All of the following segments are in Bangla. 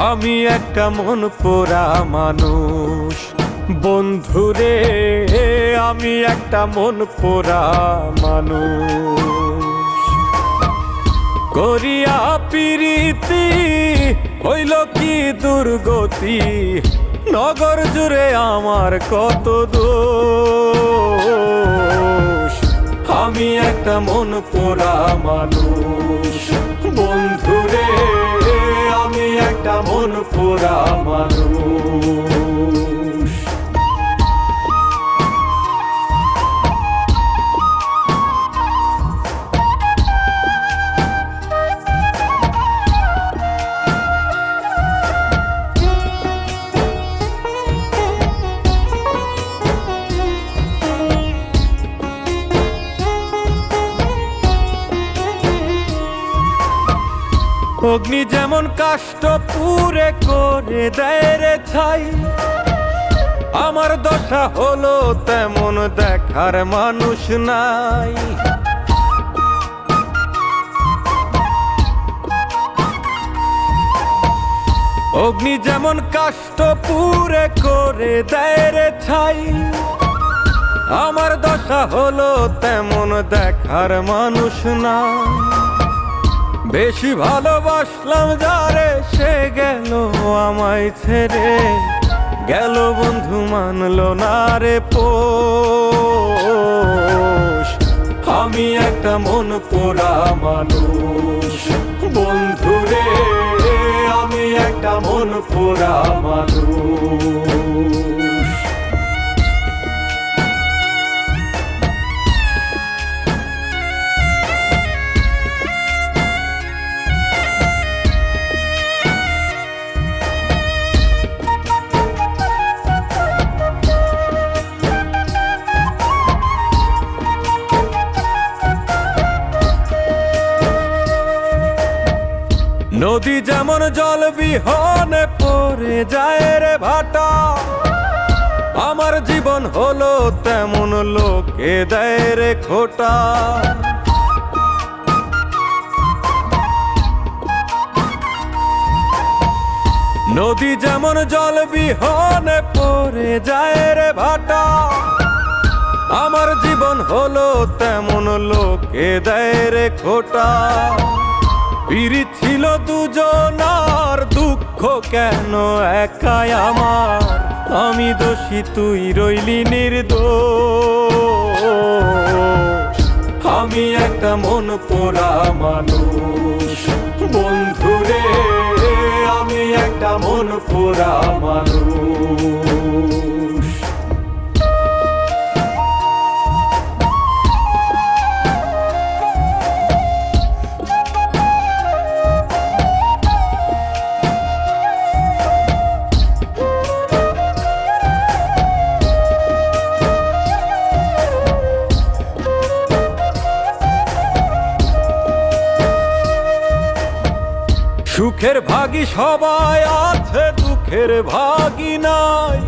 আমি একটা মন পোড়া মানুষ বন্ধুরে, আমি একটা মন পোড়া মানুষ। করিয়া পিরিতি হইল কি দুর্গতি, নগর জুড়ে আমার কত দোষ। আমি একটা মন পোড়া মানুষ বন্ধুরে, আমি একটা মন পোড়া মানুষ। অগ্নি যেমন কাষ্ঠ পুড়ে করে দেয় রে ছাই, আমার দশা হলো তেমন দেখার মানুষ নাই। অগ্নি যেমন কাষ্ঠ পুড়ে করে দেয় রে ছাই, আমার দশা হলো তেমন দেখার মানুষ নাই। বেশি ভালোবাসলাম যারে সে গেল আমায় ছেড়ে, গেল বন্ধু মানলো না রে পোষ। আমি একটা মন পোড়া মানুষ বন্ধুরে, আমি একটা মন পোড়া মানুষ। নদী যেমন জল বিহনে পড়ে যায় রে ভাটা, আমার জীবন হলো তেমন লোকে দেয় রে খোটা। নদী যেমন জল বিহনে পড়ে যায় রে ভাটা, আমার জীবন হলো তেমন লোকে দেয় রে খোটা। পিরিত ছিল দুজনার, দুঃখ কেন একাই আমার, আমি দোষী তুই রইলি নির্দোষ। আমি একটা মন পোড়া মানুষ বন্ধুরে, আমি একটা মন পোড়া মানুষ। সুখের ভাগী সবাই আছে, দুঃখের ভাগী নাই।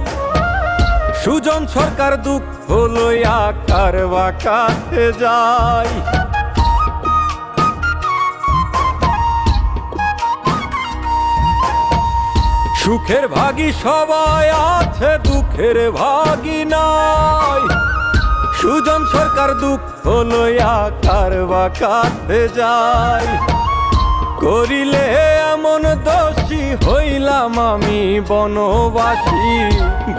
সুজন সরকার দুঃখ লইয়া কারবা কাছে যায়। সুখের ভাগী সবাই আছে, দুঃখের ভাগী নাই। সুজন সরকার দুঃখ লইয়া কারবা কাছে যায়। করিলে এমন দোষী হইলাম আমি বনবাসী,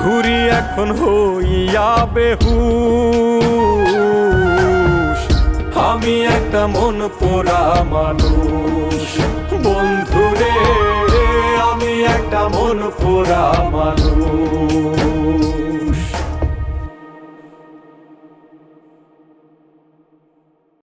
ঘুরি এখন হইয়া বেহুশ। আমি একটা মন পোড়া মানুষ বন্ধুরে, আমি একটা মন পোড়া মানুষ।